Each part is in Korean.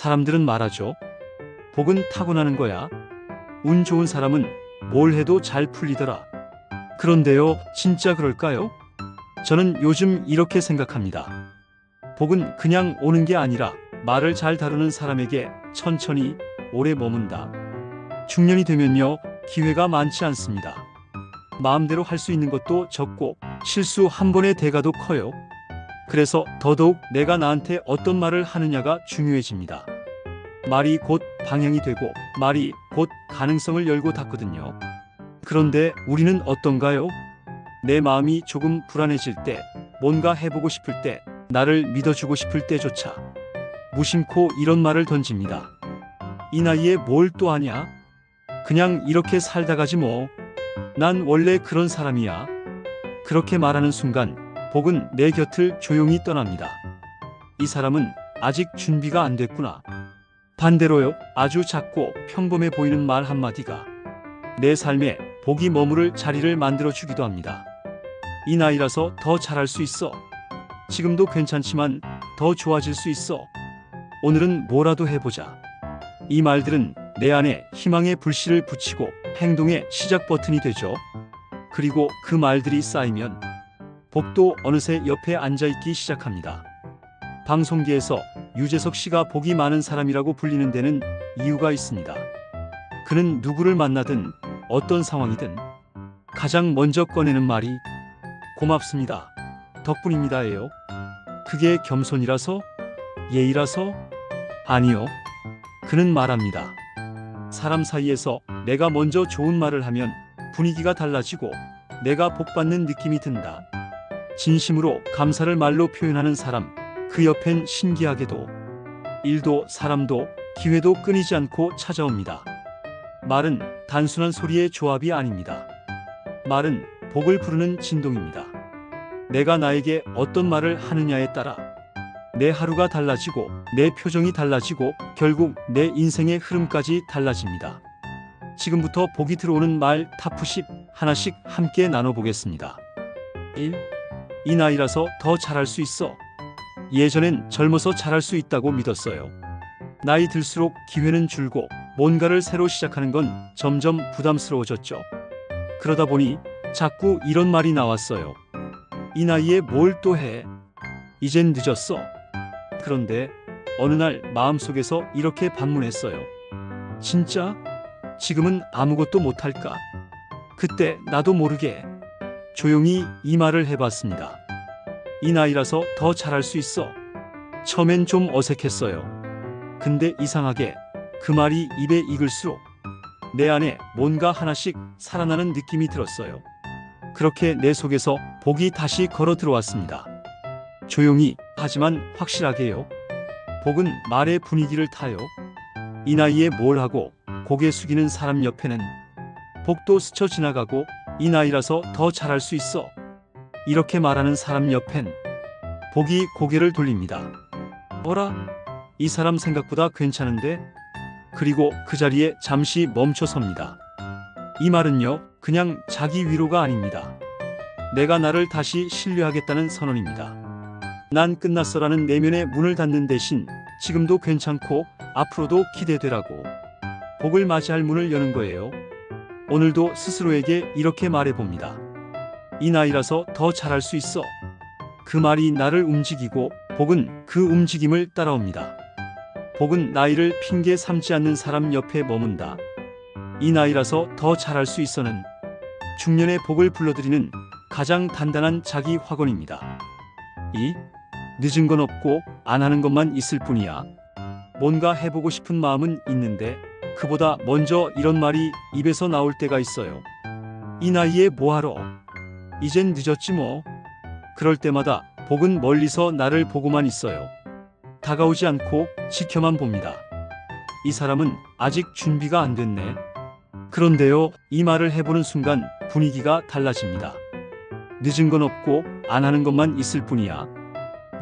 사람들은 말하죠. 복은 타고나는 거야. 운 좋은 사람은 뭘 해도 잘 풀리더라. 그런데요, 진짜 그럴까요? 저는 요즘 이렇게 생각합니다. 복은 그냥 오는 게 아니라 말을 잘 다루는 사람에게 천천히 오래 머문다. 중년이 되면요, 기회가 많지 않습니다. 마음대로 할 수 있는 것도 적고 실수 한 번의 대가도 커요. 그래서 더더욱 내가 나한테 어떤 말을 하느냐가 중요해집니다. 말이 곧 방향이 되고 말이 곧 가능성을 열고 닫거든요. 그런데 우리는 어떤가요? 내 마음이 조금 불안해질 때, 뭔가 해보고 싶을 때, 나를 믿어주고 싶을 때조차 무심코 이런 말을 던집니다. 이 나이에 뭘 또 하냐? 그냥 이렇게 살다 가지 뭐. 난 원래 그런 사람이야. 그렇게 말하는 순간 복은 내 곁을 조용히 떠납니다. 이 사람은 아직 준비가 안 됐구나. 반대로요, 아주 작고 평범해 보이는 말 한마디가 내 삶에 복이 머무를 자리를 만들어 주기도 합니다. 이 나이라서 더 잘할 수 있어. 지금도 괜찮지만 더 좋아질 수 있어. 오늘은 뭐라도 해보자. 이 말들은 내 안에 희망의 불씨를 붙이고 행동의 시작 버튼이 되죠. 그리고 그 말들이 쌓이면 복도 어느새 옆에 앉아있기 시작합니다. 방송계에서 유재석 씨가 복이 많은 사람이라고 불리는 데는 이유가 있습니다. 그는 누구를 만나든 어떤 상황이든 가장 먼저 꺼내는 말이 고맙습니다. 덕분입니다예요. 그게 겸손이라서? 예의라서? 아니요. 그는 말합니다. 사람 사이에서 내가 먼저 좋은 말을 하면 분위기가 달라지고 내가 복받는 느낌이 든다. 진심으로 감사를 말로 표현하는 사람, 그 옆엔 신기하게도 일도 사람도 기회도 끊이지 않고 찾아옵니다. 말은 단순한 소리의 조합이 아닙니다. 말은 복을 부르는 진동입니다. 내가 나에게 어떤 말을 하느냐에 따라 내 하루가 달라지고 내 표정이 달라지고 결국 내 인생의 흐름까지 달라집니다. 지금부터 복이 들어오는 말 탑10 하나씩 함께 나눠보겠습니다. 1. 이 나이라서 더 잘할 수 있어. 예전엔 젊어서 잘할 수 있다고 믿었어요. 나이 들수록 기회는 줄고 뭔가를 새로 시작하는 건 점점 부담스러워졌죠. 그러다 보니 자꾸 이런 말이 나왔어요. 이 나이에 뭘 또 해? 이젠 늦었어. 그런데 어느 날 마음속에서 이렇게 반문했어요. 진짜? 지금은 아무것도 못할까? 그때 나도 모르게 조용히 이 말을 해봤습니다. 이 나이라서 더 잘할 수 있어. 처음엔 좀 어색했어요. 근데 이상하게 그 말이 입에 익을수록 내 안에 뭔가 하나씩 살아나는 느낌이 들었어요. 그렇게 내 속에서 복이 다시 걸어 들어왔습니다. 조용히 하지만 확실하게요. 복은 말의 분위기를 타요. 이 나이에 뭘 하고 고개 숙이는 사람 옆에는 복도 스쳐 지나가고 이 나이라서 더 잘할 수 있어. 이렇게 말하는 사람 옆엔 복이 고개를 돌립니다. 어라? 이 사람 생각보다 괜찮은데? 그리고 그 자리에 잠시 멈춰섭니다. 이 말은요, 그냥 자기 위로가 아닙니다. 내가 나를 다시 신뢰하겠다는 선언입니다. 난 끝났어라는 내면의 문을 닫는 대신 지금도 괜찮고 앞으로도 기대되라고 복을 맞이할 문을 여는 거예요. 오늘도 스스로에게 이렇게 말해봅니다. 이 나이라서 더 잘할 수 있어. 그 말이 나를 움직이고 복은 그 움직임을 따라옵니다. 복은 나이를 핑계 삼지 않는 사람 옆에 머문다. 이 나이라서 더 잘할 수 있어는 중년의 복을 불러들이는 가장 단단한 자기 확언입니다. 2. 늦은 건 없고 안 하는 것만 있을 뿐이야. 뭔가 해보고 싶은 마음은 있는데 그보다 먼저 이런 말이 입에서 나올 때가 있어요. 이 나이에 뭐하러? 이젠 늦었지 뭐. 그럴 때마다 복은 멀리서 나를 보고만 있어요. 다가오지 않고 지켜만 봅니다. 이 사람은 아직 준비가 안 됐네. 그런데요, 이 말을 해보는 순간 분위기가 달라집니다. 늦은 건 없고 안 하는 것만 있을 뿐이야.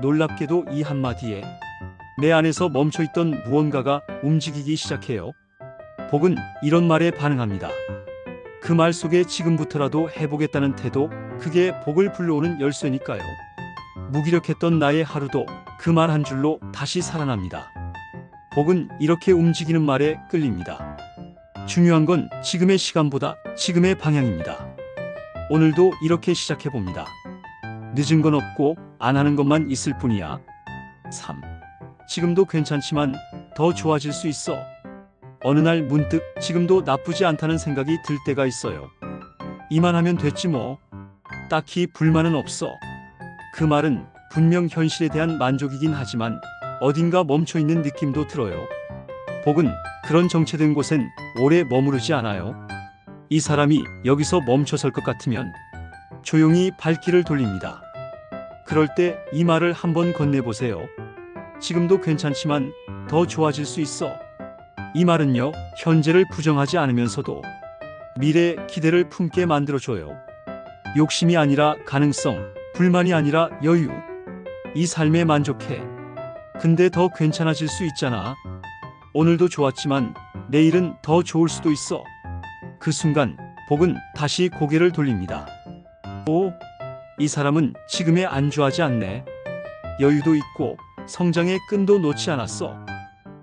놀랍게도 이 한마디에 내 안에서 멈춰있던 무언가가 움직이기 시작해요. 복은 이런 말에 반응합니다. 그 말 속에 지금부터라도 해보겠다는 태도, 그게 복을 불러오는 열쇠니까요. 무기력했던 나의 하루도 그 말 한 줄로 다시 살아납니다. 복은 이렇게 움직이는 말에 끌립니다. 중요한 건 지금의 시간보다 지금의 방향입니다. 오늘도 이렇게 시작해 봅니다. 늦은 건 없고 안 하는 것만 있을 뿐이야. 3. 지금도 괜찮지만 더 좋아질 수 있어. 어느 날 문득 지금도 나쁘지 않다는 생각이 들 때가 있어요. 이만하면 됐지 뭐. 딱히 불만은 없어. 그 말은 분명 현실에 대한 만족이긴 하지만 어딘가 멈춰 있는 느낌도 들어요. 복은 그런 정체된 곳엔 오래 머무르지 않아요. 이 사람이 여기서 멈춰설 것 같으면 조용히 발길을 돌립니다. 그럴 때 이 말을 한번 건네보세요. 지금도 괜찮지만 더 좋아질 수 있어. 이 말은요, 현재를 부정하지 않으면서도 미래의 기대를 품게 만들어줘요. 욕심이 아니라 가능성, 불만이 아니라 여유. 이 삶에 만족해. 근데 더 괜찮아질 수 있잖아. 오늘도 좋았지만 내일은 더 좋을 수도 있어. 그 순간 복은 다시 고개를 돌립니다. 오, 이 사람은 지금에 안주하지 않네. 여유도 있고 성장의 끈도 놓지 않았어.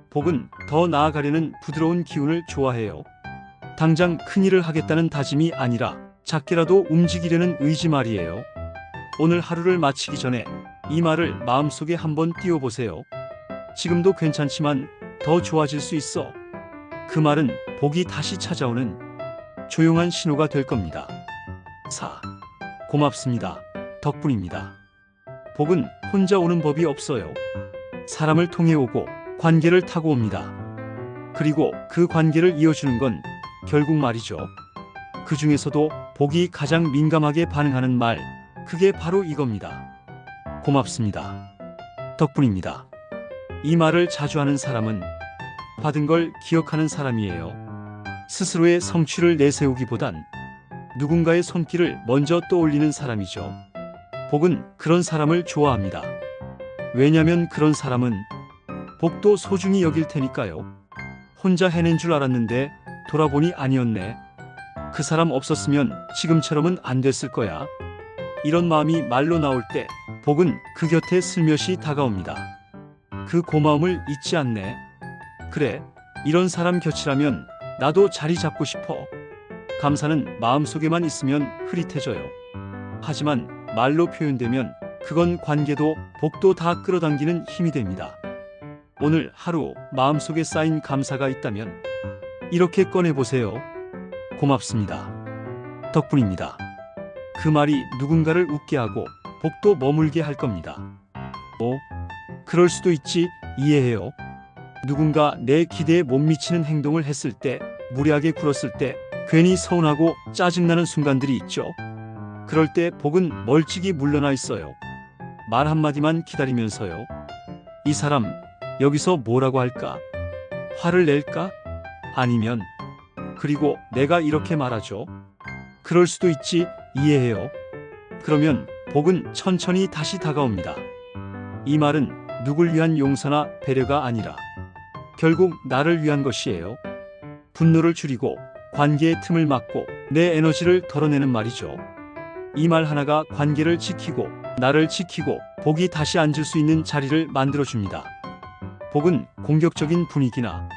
복은 더 나아가려는 부드러운 기운을 좋아해요. 당장 큰일을 하겠다는 다짐이 아니라 작게라도 움직이려는 의지 말이에요. 오늘 하루를 마치기 전에 이 말을 마음속에 한번 띄워보세요. 지금도 괜찮지만 더 좋아질 수 있어. 그 말은 복이 다시 찾아오는 조용한 신호가 될 겁니다. 4. 고맙습니다. 덕분입니다. 복은 혼자 오는 법이 없어요. 사람을 통해 오고 관계를 타고 옵니다. 그리고 그 관계를 이어주는 건 결국 말이죠. 그 중에서도 복이 가장 민감하게 반응하는 말, 그게 바로 이겁니다. 고맙습니다. 덕분입니다. 이 말을 자주 하는 사람은 받은 걸 기억하는 사람이에요. 스스로의 성취를 내세우기보단 누군가의 손길을 먼저 떠올리는 사람이죠. 복은 그런 사람을 좋아합니다. 왜냐면 그런 사람은 복도 소중히 여길 테니까요. 혼자 해낸 줄 알았는데 돌아보니 아니었네. 그 사람 없었으면 지금처럼은 안 됐을 거야. 이런 마음이 말로 나올 때 복은 그 곁에 슬며시 다가옵니다. 그 고마움을 잊지 않네. 그래, 이런 사람 곁이라면 나도 자리 잡고 싶어. 감사는 마음속에만 있으면 흐릿해져요. 하지만 말로 표현되면 그건 관계도 복도 다 끌어당기는 힘이 됩니다. 오늘 하루 마음속에 쌓인 감사가 있다면 이렇게 꺼내보세요. 고맙습니다. 덕분입니다. 그 말이 누군가를 웃게 하고 복도 머물게 할 겁니다. 그럴 수도 있지, 이해해요. 누군가 내 기대에 못 미치는 행동을 했을 때, 무례하게 굴었을 때 괜히 서운하고 짜증나는 순간들이 있죠. 그럴 때 복은 멀찍이 물러나 있어요. 말 한마디만 기다리면서요. 이 사람 여기서 뭐라고 할까? 화를 낼까? 아니면 그리고 내가 이렇게 말하죠. 그럴 수도 있지, 이해해요. 그러면 복은 천천히 다시 다가옵니다. 이 말은 누굴 위한 용서나 배려가 아니라 결국 나를 위한 것이에요. 분노를 줄이고 관계의 틈을 막고 내 에너지를 덜어내는 말이죠. 이 말 하나가 관계를 지키고 나를 지키고 복이 다시 앉을 수 있는 자리를 만들어줍니다. 복은 공격적인 분위기나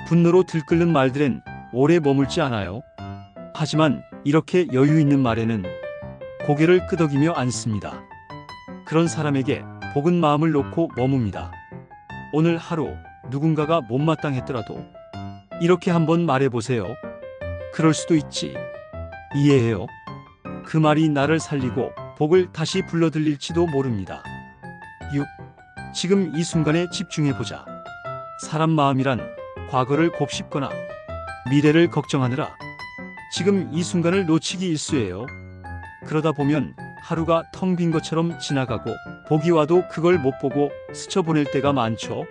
분노로 들끓는 말들엔 오래 머물지 않아요. 하지만 이렇게 여유 있는 말에는 고개를 끄덕이며 앉습니다. 그런 사람에게 복은 마음을 놓고 머뭅니다. 오늘 하루 누군가가 못마땅했더라도 이렇게 한번 말해보세요. 그럴 수도 있지. 이해해요. 그 말이 나를 살리고 복을 다시 불러들일지도 모릅니다. 6. 지금 이 순간에 집중해보자. 사람 마음이란 과거를 곱씹거나 미래를 걱정하느라 지금 이 순간을 놓치기 일쑤예요. 그러다 보면 하루가 텅 빈 것처럼 지나가고 복이 와도 그걸 못 보고 스쳐보낼 때가 많죠.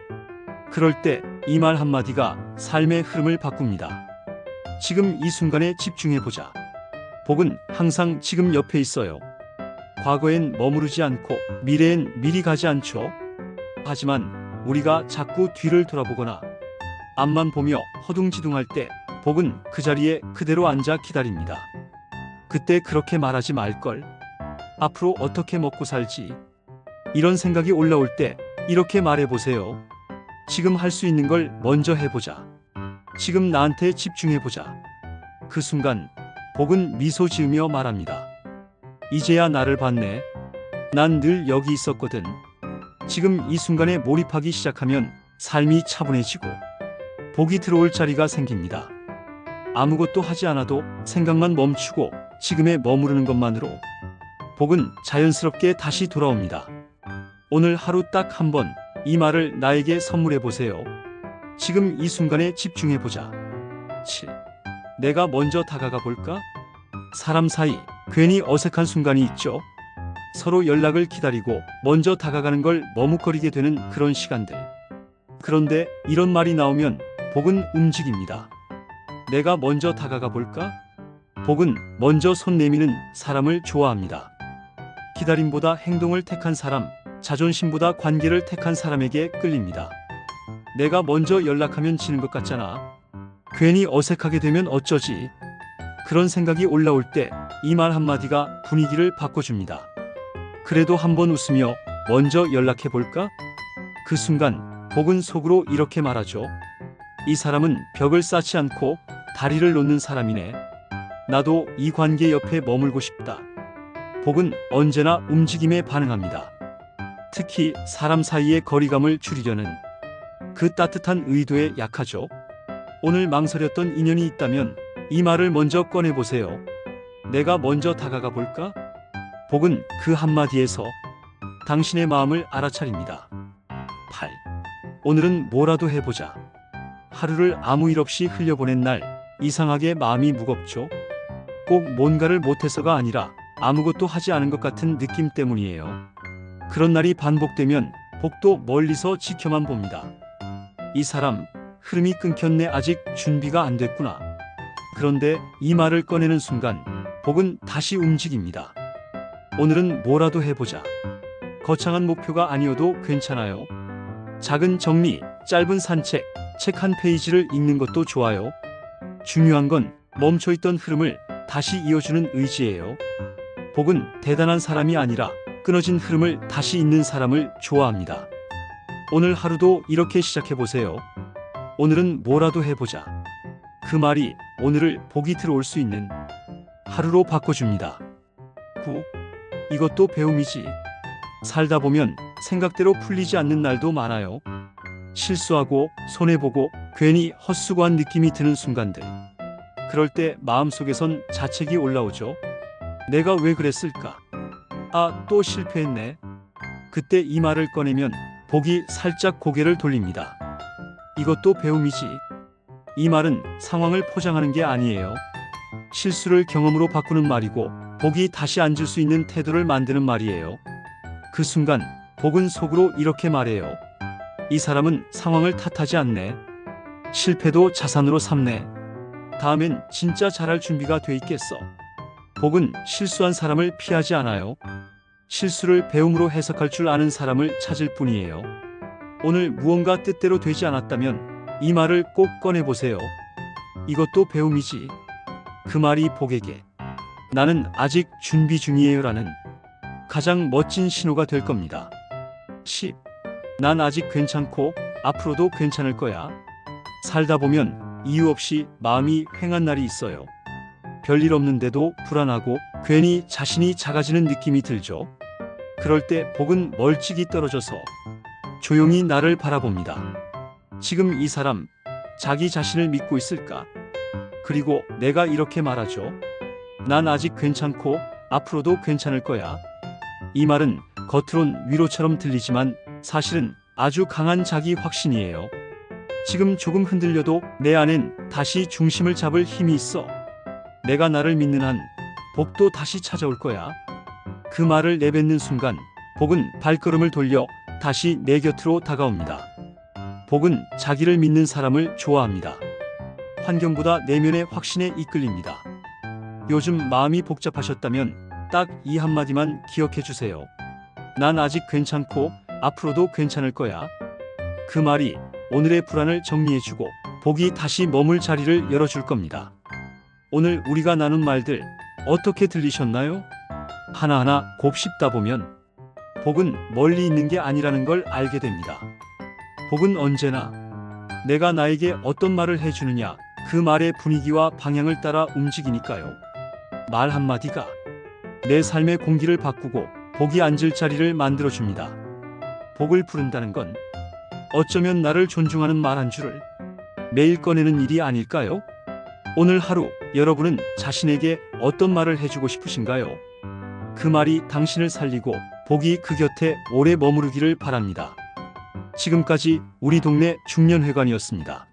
그럴 때 이 말 한마디가 삶의 흐름을 바꿉니다. 지금 이 순간에 집중해보자. 복은 항상 지금 옆에 있어요. 과거엔 머무르지 않고 미래엔 미리 가지 않죠. 하지만 우리가 자꾸 뒤를 돌아보거나 앞만 보며 허둥지둥할 때 복은 그 자리에 그대로 앉아 기다립니다. 그때 그렇게 말하지 말걸. 앞으로 어떻게 먹고 살지? 이런 생각이 올라올 때 이렇게 말해보세요. 지금 할 수 있는 걸 먼저 해보자. 지금 나한테 집중해보자. 그 순간 복은 미소 지으며 말합니다. 이제야 나를 봤네. 난 늘 여기 있었거든. 지금 이 순간에 몰입하기 시작하면 삶이 차분해지고 복이 들어올 자리가 생깁니다. 아무것도 하지 않아도 생각만 멈추고 지금에 머무르는 것만으로 복은 자연스럽게 다시 돌아옵니다. 오늘 하루 딱 한 번 이 말을 나에게 선물해 보세요. 지금 이 순간에 집중해 보자. 7. 내가 먼저 다가가 볼까? 사람 사이 괜히 어색한 순간이 있죠. 서로 연락을 기다리고 먼저 다가가는 걸 머뭇거리게 되는 그런 시간들. 그런데 이런 말이 나오면 복은 움직입니다. 내가 먼저 다가가 볼까? 복은 먼저 손 내미는 사람을 좋아합니다. 기다림보다 행동을 택한 사람, 자존심보다 관계를 택한 사람에게 끌립니다. 내가 먼저 연락하면 지는 것 같잖아. 괜히 어색하게 되면 어쩌지? 그런 생각이 올라올 때 이 말 한마디가 분위기를 바꿔줍니다. 그래도 한번 웃으며 먼저 연락해 볼까? 그 순간 복은 속으로 이렇게 말하죠. 이 사람은 벽을 쌓지 않고 다리를 놓는 사람이네. 나도 이 관계 옆에 머물고 싶다. 복은 언제나 움직임에 반응합니다. 특히 사람 사이의 거리감을 줄이려는 그 따뜻한 의도에 약하죠. 오늘 망설였던 인연이 있다면 이 말을 먼저 꺼내보세요. 내가 먼저 다가가 볼까? 복은 그 한마디에서 당신의 마음을 알아차립니다. 8. 오늘은 뭐라도 해보자. 하루를 아무 일 없이 흘려보낸 날 이상하게 마음이 무겁죠. 꼭 뭔가를 못해서가 아니라 아무것도 하지 않은 것 같은 느낌 때문이에요. 그런 날이 반복되면 복도 멀리서 지켜만 봅니다. 이 사람 흐름이 끊겼네. 아직 준비가 안 됐구나. 그런데 이 말을 꺼내는 순간 복은 다시 움직입니다. 오늘은 뭐라도 해보자. 거창한 목표가 아니어도 괜찮아요. 작은 정리, 짧은 산책, 책 한 페이지를 읽는 것도 좋아요. 중요한 건 멈춰있던 흐름을 다시 이어주는 의지예요. 복은 대단한 사람이 아니라 끊어진 흐름을 다시 잇는 사람을 좋아합니다. 오늘 하루도 이렇게 시작해보세요. 오늘은 뭐라도 해보자. 그 말이 오늘을 복이 들어올 수 있는 하루로 바꿔줍니다. 9. 이것도 배움이지. 살다 보면 생각대로 풀리지 않는 날도 많아요. 실수하고 손해보고 괜히 헛수고한 느낌이 드는 순간들. 그럴 때 마음속에선 자책이 올라오죠. 내가 왜 그랬을까? 아, 또 실패했네. 그때 이 말을 꺼내면 복이 살짝 고개를 돌립니다. 이것도 배움이지. 이 말은 상황을 포장하는 게 아니에요. 실수를 경험으로 바꾸는 말이고 복이 다시 앉을 수 있는 태도를 만드는 말이에요. 그 순간 복은 속으로 이렇게 말해요. 이 사람은 상황을 탓하지 않네. 실패도 자산으로 삼네. 다음엔 진짜 잘할 준비가 돼 있겠어. 복은 실수한 사람을 피하지 않아요. 실수를 배움으로 해석할 줄 아는 사람을 찾을 뿐이에요. 오늘 무언가 뜻대로 되지 않았다면 이 말을 꼭 꺼내보세요. 이것도 배움이지. 그 말이 복에게 나는 아직 준비 중이에요 라는 가장 멋진 신호가 될 겁니다. 10. 난 아직 괜찮고 앞으로도 괜찮을 거야. 살다 보면 이유 없이 마음이 횡한 날이 있어요. 별일 없는데도 불안하고 괜히 자신이 작아지는 느낌이 들죠. 그럴 때 복은 멀찍이 떨어져서 조용히 나를 바라봅니다. 지금 이 사람 자기 자신을 믿고 있을까? 그리고 내가 이렇게 말하죠. 난 아직 괜찮고 앞으로도 괜찮을 거야. 이 말은 겉으론 위로처럼 들리지만 사실은 아주 강한 자기 확신이에요. 지금 조금 흔들려도 내 안엔 다시 중심을 잡을 힘이 있어. 내가 나를 믿는 한 복도 다시 찾아올 거야. 그 말을 내뱉는 순간 복은 발걸음을 돌려 다시 내 곁으로 다가옵니다. 복은 자기를 믿는 사람을 좋아합니다. 환경보다 내면의 확신에 이끌립니다. 요즘 마음이 복잡하셨다면 딱 이 한마디만 기억해 주세요. 난 아직 괜찮고 앞으로도 괜찮을 거야. 그 말이 오늘의 불안을 정리해주고 복이 다시 머물 자리를 열어줄 겁니다. 오늘 우리가 나눈 말들 어떻게 들리셨나요? 하나하나 곱씹다 보면 복은 멀리 있는 게 아니라는 걸 알게 됩니다. 복은 언제나 내가 나에게 어떤 말을 해주느냐, 그 말의 분위기와 방향을 따라 움직이니까요. 말 한마디가 내 삶의 공기를 바꾸고 복이 앉을 자리를 만들어줍니다. 복을 부른다는 건 어쩌면 나를 존중하는 말 한 줄을 매일 꺼내는 일이 아닐까요? 오늘 하루 여러분은 자신에게 어떤 말을 해주고 싶으신가요? 그 말이 당신을 살리고 복이 그 곁에 오래 머무르기를 바랍니다. 지금까지 우리 동네 중년회관이었습니다.